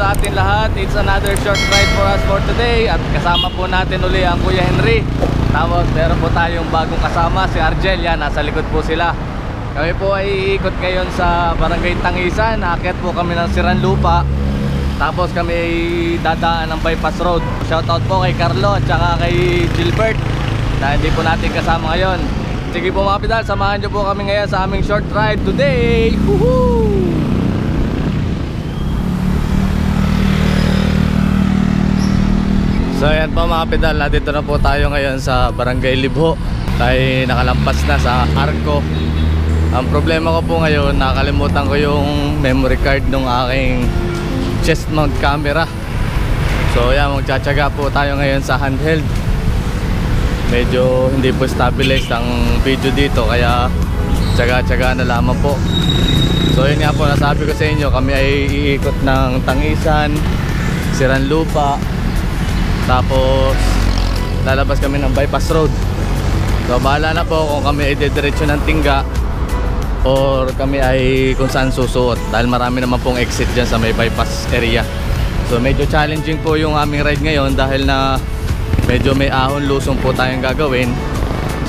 sa atin lahat. It's another short ride for us for today. At kasama po natin uli ang Kuya Henry. Tapos meron po tayong bagong kasama, si Argel. Yan, nasa likod po sila. Kami po ay iikot ngayon sa Barangay Tangisan. Aakyat po kami ng Siranlupa. Tapos kami ay dadaan ng bypass road. Shoutout po kay Carlo at saka kay Gilbert na hindi po natin kasama ngayon. Sige po mga pidal, samahan nyo po kami ngayon sa aming short ride today. Woohoo! So ayan po mga pedal, dito na po tayo ngayon sa Barangay Libho. Tayo nakalampas na sa Arco. Ang problema ko po ngayon, nakalimutan ko yung memory card ng aking chest mount camera. So ayan, magtsatsaga po tayo ngayon sa handheld. Medyo hindi po stabilized ang video dito, kaya tsaga-tsaga na lamang po. So yun nga po, nasabi ko sa inyo, kami ay iikot ng Tangisan, Siranlupa, tapos lalabas kami ng bypass road. So bahala na po kung kami ay didiretso ng Tingga or kami ay kung saan susuot, dahil marami naman pong exit dyan sa may bypass area. So medyo challenging po yung aming ride ngayon dahil na medyo may ahon lusong po tayong gagawin.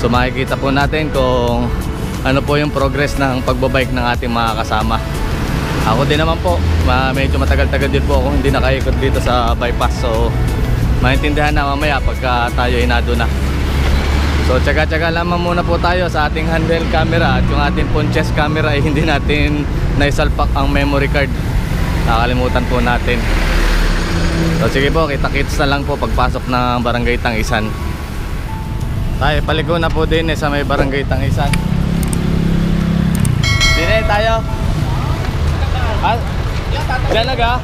So makikita po natin kung ano po yung progress ng pagbabike ng ating mga kasama. Ako din naman po, medyo matagal-tagal din po ako hindi nakaikot dito sa bypass. So maintindihan na mamaya pagka tayo inado na. So tsaga-tsaga lamang muna po tayo sa ating handheld camera. At yung ating phone chest camera ay hindi natin naisalpak ang memory card. Nakalimutan po natin. So sige po, kita-kits na lang po pagpasok ng Barangay Tangisan. Tayo paliko na po din sa may Barangay Tangisan. Dine tayo. Diyan naga.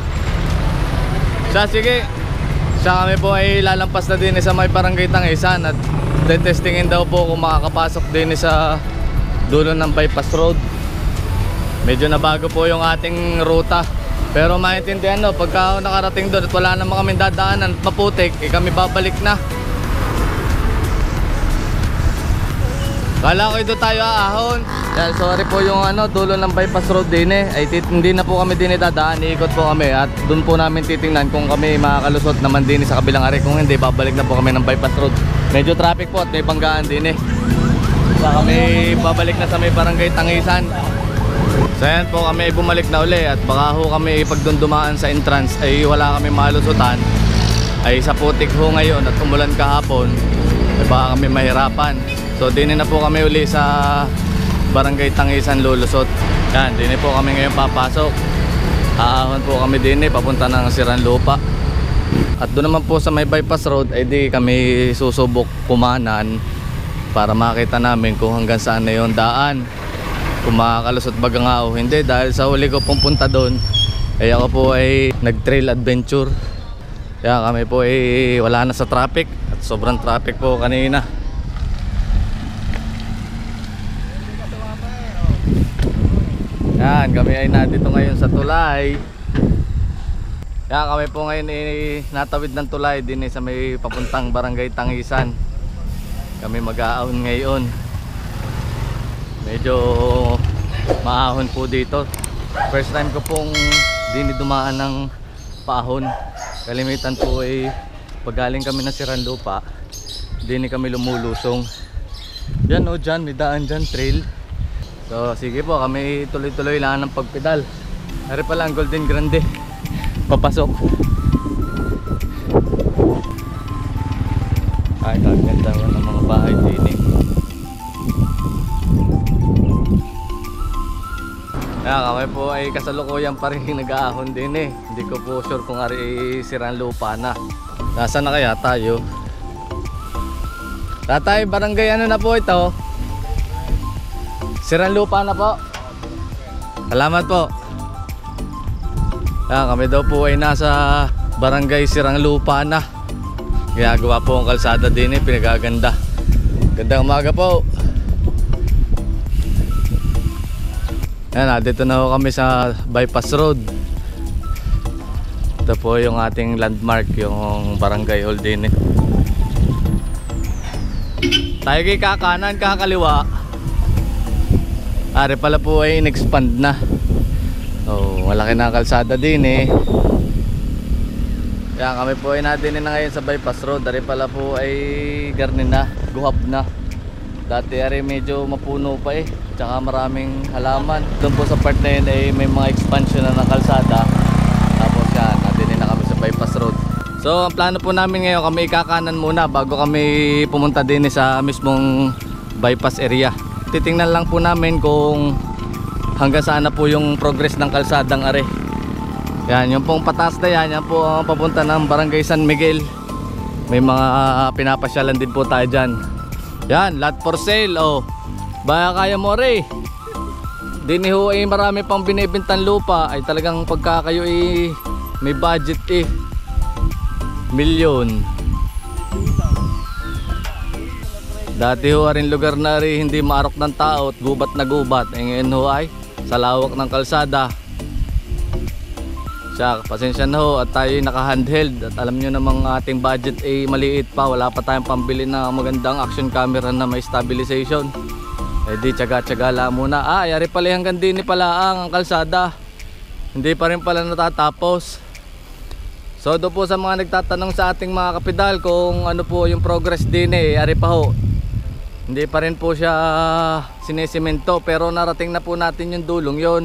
Sige. Siya kami po ay lalampas na din sa may Barangay Tangisan at testingin daw po kung makakapasok din sa dulo ng bypass road. Medyo nabago po yung ating ruta, pero maintindihan no, pagka nakarating doon at wala naman kami dadaanan at maputik, kami babalik na. Kala ko ito tayo aahon. Sorry po yung dulo ng bypass road din ay hindi na po kami din dadaan, iikot po kami at doon po namin titingnan kung kami makakalusot naman din sa kabilang are. Kung hindi, babalik na po kami ng bypass road. Medyo traffic po at may banggaan din Saka kami babalik na sa may Barangay Tangisan. So ayan po, kami bumalik na uli at baka ho kami pagdundumaan sa entrance ay wala kami malusutan. Ay sa putik ho ngayon at umulan kahapon, ay baka kami mahirapan. So din na po kami uli sa Barangay Tangisan lulusot. Yan, din po kami ngayon papasok. Aahon po kami din papunta ng Siranlupa. At doon naman po sa may bypass road ay di kami susubok kumanan para makita namin kung hanggang saan na yung daan, kung makakalusot baga nga o hindi. Dahil sa huli ko pong punta doon ay ako po ay nag trail adventure. Kaya kami po ay wala na sa traffic at sobrang traffic po kanina. Yan, kami ay nandito ngayon sa tulay. Yan, kami po ngayon ay natawid ng tulay din sa may papuntang Barangay Tangisan. Kami mag-aahon ngayon. Medyo maahon po dito. First time ko pong dinidumaan ng paahon. Kalimitan po ay paggaling kami ng Siranlupa, din kami lumulusong. Yan o, dyan, may daan dyan, trail. So sige po, kami tuloy-tuloy lang ng pagpedal. Hari pala ang Golden Grande papasok. Ay, kaganda ng mga bahay din kami po ay kasalukuyan pa rin nag-aahon din Hindi ko po sure kung ari Siranlupa na. Nasaan na kaya tayo? Tatay, barangay ano na po ito? Siranlupa na po. Salamat po. Kami daw po ay nasa Barangay Siranlupa na. Ginagawa po ang kalsada din pinagaganda. Gandang umaga po. Ayan, dito na ho kami sa bypass road. Ito po yung ating landmark, yung barangay hall din Tayo kay kakanan, kakaliwa. Ari pala po ay in-expand na. So malaki na kalsada din Yan, kami po ay nadinin na ngayon sa bypass road. Dari pala po ay garnin na, guhap na. Dati ay medyo mapuno pa tsaka maraming halaman. Doon po sa part na yun ay may mga expansion na ng kalsada. Tapos yan, nadinin na kami sa bypass road. So ang plano po namin ngayon, kami ikakanan muna bago kami pumunta din sa mismong bypass area. Titingnan lang po namin kung hanggang saan na po yung progress ng kalsadang are. Yan, yung pong pataas na yan po ang papunta ng Barangay San Miguel. May mga pinapasyalan din po tayo dyan. Yan, lot for sale. Oh, baka kaya mo rin. Diniho ay marami pang binibintang lupa. Ay talagang pagka kayo may budget milyon. Dati ho rin lugar na rin hindi maarok ng tao at gubat na gubat. Ngayon ho ay sa lawak ng kalsada. Siya, pasensya na ho at tayo naka-handheld at alam nyo namang ating budget ay maliit pa, wala pa tayong pambili na magandang action camera na may stabilization. Eh di tsaga-tsaga lang muna. Yari pala hanggang din pala ang kalsada, hindi pa rin pala natatapos. So do po sa mga nagtatanong sa ating mga kapidal kung ano po yung progress din yari pa ho, hindi pa rin po siya sinesemento pero narating na po natin yung dulong yon.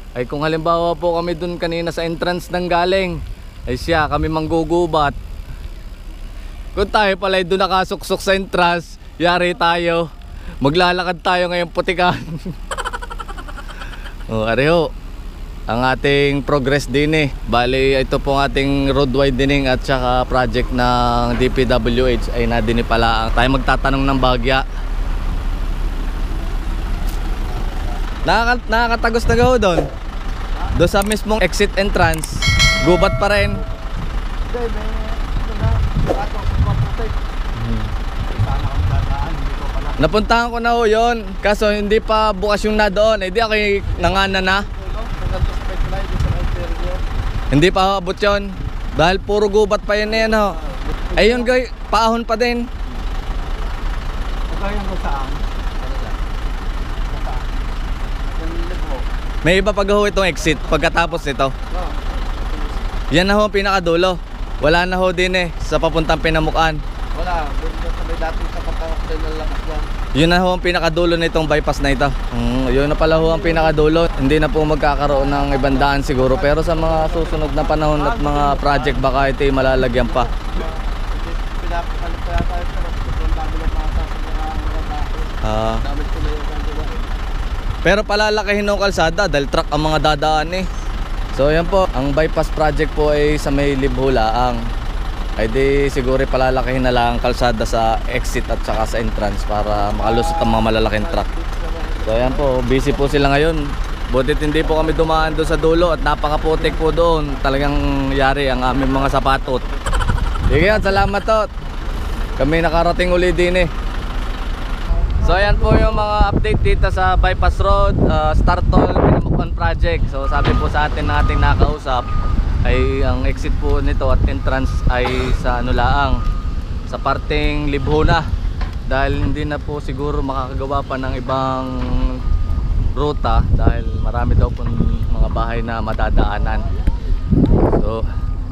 Ay kung halimbawa po kami dun kanina sa entrance ng galing, ay siya kami manggugubat. Kung tayo pala dun nakasuksok sa entrance, yari tayo, maglalakad tayo ngayong putikan. Areho ang ating progress din Bali ito po ang ating road widening at saka project ng DPWH ay nadini pala tayo magtatanong ng bagya. Nakakatagos na gaho doon. Doon sa mismong exit entrance, gubat pa rin. Napuntahan ko na ho yun, kaso hindi pa bukas yung na doon. Hindi ako nangana na. Hindi pa ho abot yun. Dahil puro gubat pa yun yan ho. Ayun guys, paahon pa din. May iba pag ho itong exit pagkatapos nito. Yan na ho ang pinakadulo. Wala na ho din sa papuntang Pinamukan. Wala, may dating sa pagkakakil na lang yan. Yun na ho ang pinakadulo nitong bypass na ito. Yun na pala ho ang pinakadulo. Hindi na po magkakaroon ng ibang daan siguro. Pero sa mga susunod na panahon at mga project baka ito malalagyan pa. Pinapalit kaya tayo pero sobrang dami ng mga sasabang damit ko na yung kanila. Pero palalakihin ng kalsada dahil truck ang mga dadaan So yan po, ang bypass project po ay sa may Libhulaang. Ay di siguro palalakihin na lang ang kalsada sa exit at saka sa entrance para makalusot ang mga malalaking truck. So yan po, busy po sila ngayon. Butit hindi po kami dumaan doon sa dulo at napakaputik po doon. Talagang yari ang aming mga sapatot. Sige yan, salamat tot. Kami nakarating uli din So ayan po yung mga update dito sa bypass road, Startol Pinamukan project. So sabi po sa atin na ating nakausap ay ang exit po nito at entrance ay sa laang sa parteng Libhuna. Dahil hindi na po siguro makakagawa pa ng ibang ruta dahil marami daw po mga bahay na madadaanan.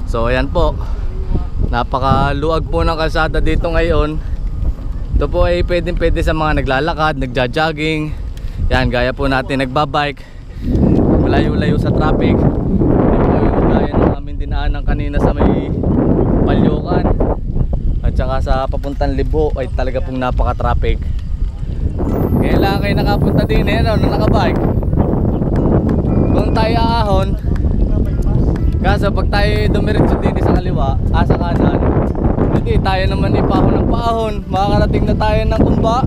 So ayan po, napakaluag po ng kalsada dito ngayon. Ito po ay pwede sa mga naglalakad, nagja-jogging. Yan, gaya po natin nagbabike. Malayo-layo sa traffic. Ito po yung gaya ng aming dinaanan kanina sa may Palyukan. At saka sa papuntang Libho ay talaga pong napaka-traffic. Kaya lang kayo nakapunta din na nakabike. Kung tayo aahon, kaso pag tayo dumiretso din sa kaliwa, sa kanan, hindi tayo naman ipahon ng paahon, makakarating na tayo ng Kumba.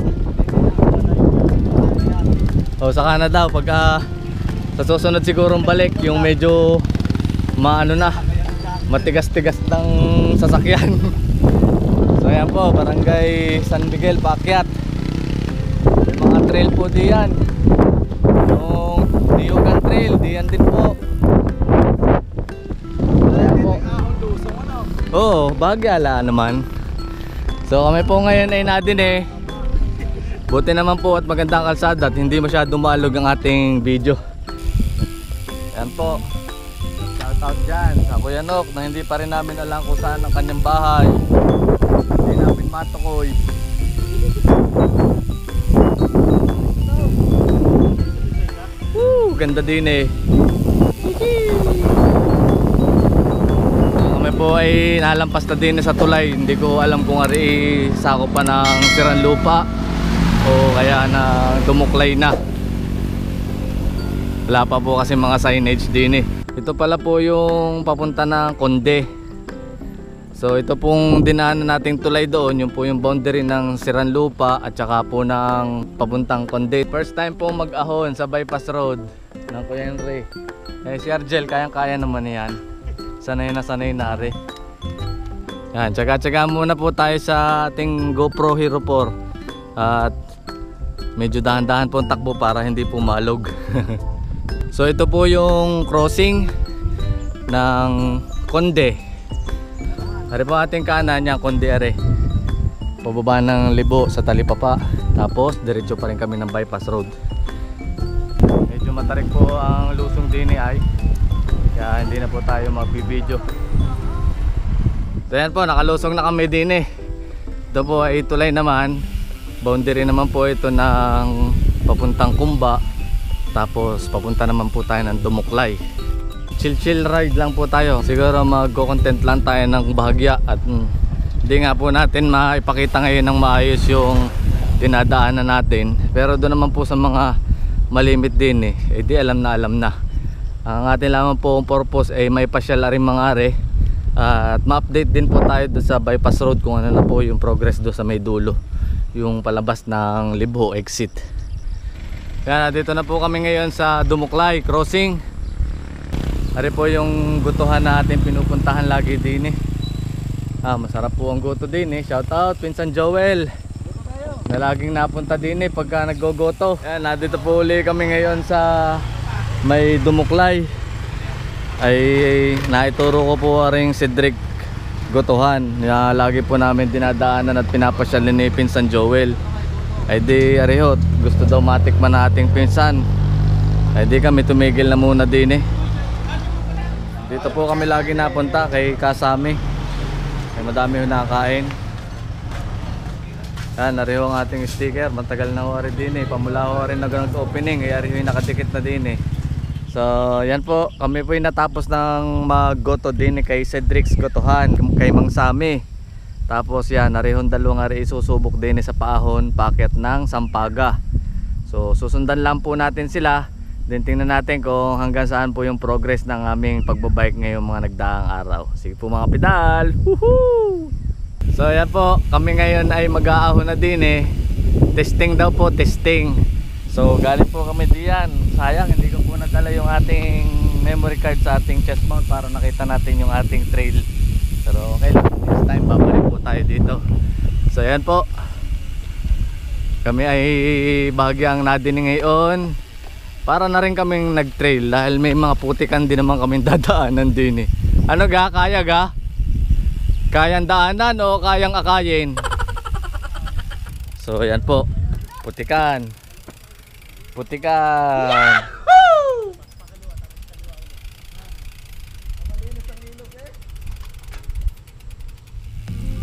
Sa Canada pagka sa susunod sigurong balik yung medyo matigas-tigas ng sasakyan. So ayan po, Barangay San Miguel paakyat. May mga trail po diyan. Yung Diyugan Trail diyan din po. Oo, bagyala naman. So kami po ngayon ay nadin buti naman po at magandang kalsada at hindi masyadong maalog ang ating video. Yan po. Shout Shoutout dyan sa Kuya Nok na hindi pa rin namin alam kung saan ang kanyang bahay. Hindi namin matukoy. Woo! Ganda din eh. Kami po ay nalampas na din sa tulay. Hindi ko alam kung ari sakop pa ng sirang lupa o kaya na dumuklay na. Wala pa po kasi mga signage din eh. Ito pala po yung papunta ng Conde. So ito pong dinaanan nating tulay doon, yung po yung boundary ng Siranlupa at saka po ng papuntang Conde. First time po mag-ahon sa bypass road ng Kuya Henry. Eh si Argel, kayang-kaya naman yan. Sanay na rin. Yan, tsaga-tsaga muna po tayo sa ating GoPro Hero 4. At medyo dahan-dahan po ang takbo para hindi po malog. So ito po yung crossing ng Conde. Ari po ating kanan yung Conde are. Pababa ng Libo sa Talipapa. Tapos diretso pa rin kami ng bypass road. Medyo matarik po ang lusong din ay. Kaya hindi na po tayo magbibideo. So yan po, nakalusong na kami din eh. Ito po ay tulay naman. Boundary naman po ito ng papuntang Kumba. Tapos papunta naman po tayo ng Dumuklay. Chill ride lang po tayo. Siguro magko-content lang tayo ng bahagya. At hindi nga po natin maipakita ngayon ng maayos yung dinadaanan natin. Pero doon naman po sa mga malimit din eh di alam na. Ang atin lamang po ang purpose ay may pasyal rin mga are. At ma-update din po tayo doon sa bypass road kung ano na po yung progress doon sa may dulo. Yung palabas ng Libho exit. Kaya dito na po kami ngayon sa Dumuklay crossing. Ari po yung gutuhan na ating pinupuntahan lagi din eh. Masarap po ang guto din eh. Shout out Pinsan Joel na laging napunta din eh pagka naggogoto. Yan, nandito po uli kami ngayon sa may Dumuklay. Ay naituro ko po ring Cedric Gotuhan na lagi po namin dinadaanan at pinapasyal ni Pinsan Joel. Ay di arihot, gusto daw matikman na ating pinsan. Ay di kami tumigil na muna din eh. Dito po kami lagi napunta kay Kasami. Ay madami yung nakain. Yan, ariho ang ating sticker. Matagal na ho rin din eh. Pamula ho rin nag-opening. Ay ariho yung nakadikit na din eh. So yan po, kami po yung natapos ng mag-goto din eh kay Cedric's Gotuhan, kay Mang Sami. Tapos yan, narihon dalawang ari isusubok din sa paahon, packet ng Sampaga. So susundan lang po natin sila. Then tingnan natin kung hanggang saan po yung progress ng aming pagbabike ngayong mga nagdaang araw. Sige po mga pedal. Woohoo! So yan po, kami ngayon ay mag-aahon na din eh. Testing daw po, testing. So galing po kami diyan. Sayang hindi ko po nadala yung ating memory card sa ating chest mount para nakita natin yung ating trail. Pero okay lang, this time babalik po tayo dito. So yan po, kami ay bahagyang nadinig ngayon. Para na rin kaming nag-trail dahil may mga putikan din naman kaming dadaanan din eh. Ano ga? Kaya ga? Kayang daanan o kayang akayin? So yan po, putikan.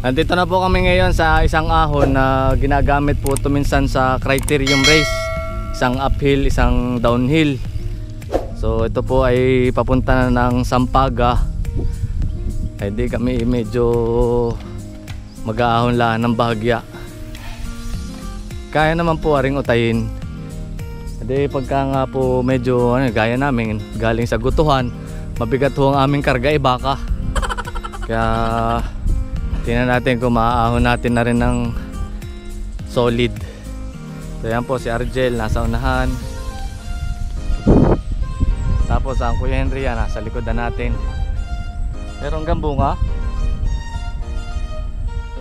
Andito na po kami ngayon sa isang ahon na ginagamit po ito minsan sa criterium race. Isang uphill, isang downhill. So ito po ay papunta na ng Sampaga. Ay di kami medyo mag-aahon lang ng bahagya. Kaya naman po aring utayin. Hindi pagka nga po medyo gaya namin galing sa gutuhan, mabigat ho ang aming karga ay baka. Kaya tingnan natin kung maaahon natin na rin ng solid. So yan po si Argel nasa unahan. Tapos ang Kuya Henry yan nasa likod na natin. Merong gambunga.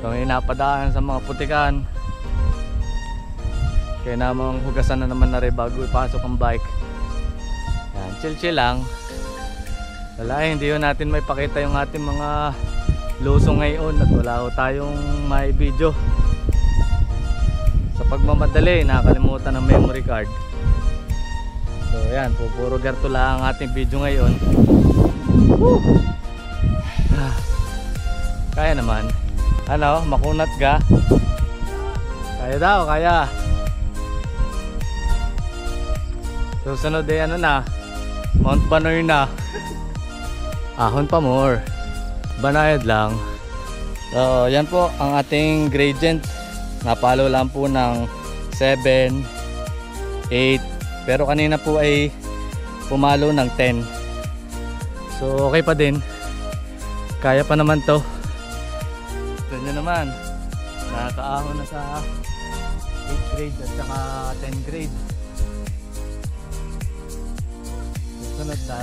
Kung inapadaan sa mga putikan. Kaya namang hugasan na naman na rin bago ipasok ang bike. Yan, chill lang. Wala hindi yun natin may pakita yung ating mga lusong ngayon at wala ko tayong may video. Sa pagmamadali nakakalimutan ng memory card. So yan, pupuro garto lang ang ating video ngayon. Woo! Kaya naman. Ano, makunat ka? Kaya daw, kaya. Susunod ay ano na, Mount Banoy na. Ahon pa more. Banayad lang. So, yan po ang ating gradient. Napalo lang po ng 7, 8. Pero kanina po ay pumalo ng 10. So, okay pa din. Kaya pa naman to. Ito nyo naman. Nakakaahon na sa 8 grade at saka 10 grade. Susunod na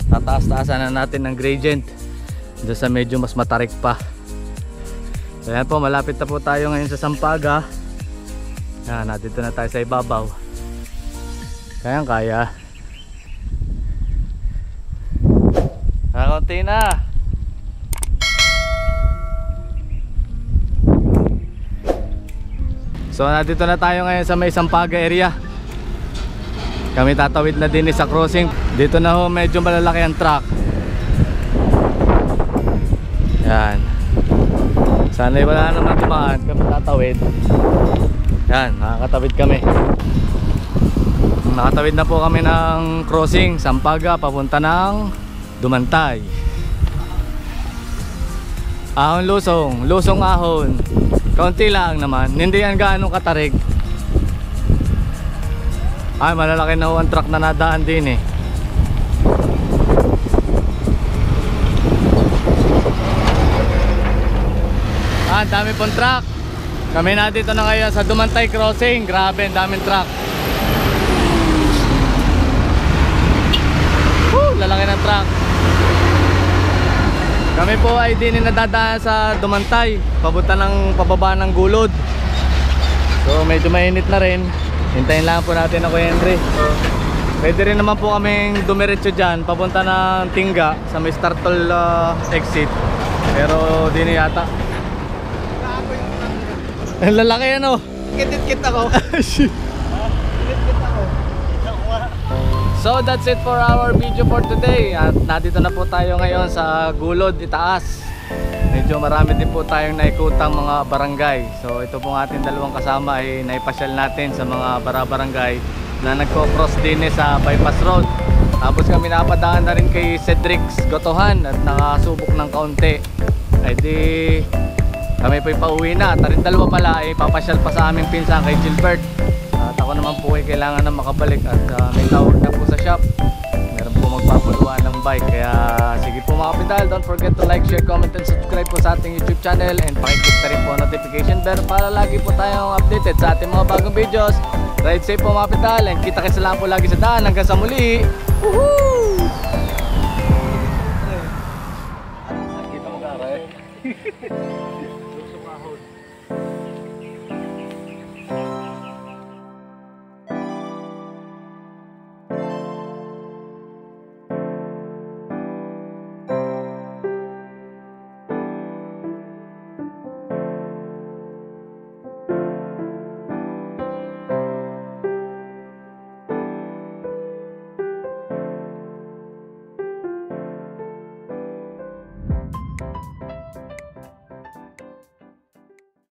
tataas-taasan na natin ng gradient doon sa medyo mas matarik pa. So yan po, malapit na po tayo ngayon sa Sampaga. Yan, dito na tayo sa ibabaw. Kaya kaunti na. So nandito na tayo ngayon sa may Sampaga area. Kami tatawid na din sa crossing. Dito na ho medyo malalaki ang truck. Yan. Sana'y wala naman dumaan. Kami tatawid. Yan, nakakatawid kami. Nakatawid na po kami ng crossing Sampaga papunta ng Dumantay. Ahon lusong, lusong ahon. Kaunti lang naman, hindi yan gaano katarig. Ay, malalaki na ho ang truck na nadaan din eh. Dami pong truck. Kami na dito na ngayon sa Dumantay Crossing. Grabe, daming truck. Lalaki ng truck. Kami po ay din nadadaan sa Dumantay, papunta ng pababa ng Gulod. So medyo mainit na rin. Hintayin lang po natin ako, Henry. Pwede rin naman po kaming dumiretso dyan papunta ng Tingga sa may Startol exit. Pero di na yata. Ang lalaki ano. Kit ako. Kit ako. So that's it for our video for today. At nandito na po tayo ngayon sa Gulod, Itaas. Medyo marami din po tayong naikutang mga barangay. So ito pong ating dalawang kasama ay naipasyal natin sa mga barangay na nagko-cross din sa bypass road. Tapos kami napadaan na rin kay Cedric's Gotohan at nakasubok ng kaunti. Ay di kami po pauwi na. At rin dalawa pala ay papasyal pa sa aming pinsan kay Gilbert. At ako naman po ay kailangan na makabalik at may tawag na po sa shop. Meron po magpapuluan ng bike. Kaya sige po mga kapidal, don't forget to like, share, comment, and subscribe po sa ating YouTube channel. And pakiclick na rin po ang notification bell para lagi po tayong updated sa ating mga bagong videos. Ride safe po mga kapidal, and kita-kits lang po lagi sa daan. Hanggang sa muli. Woohoo!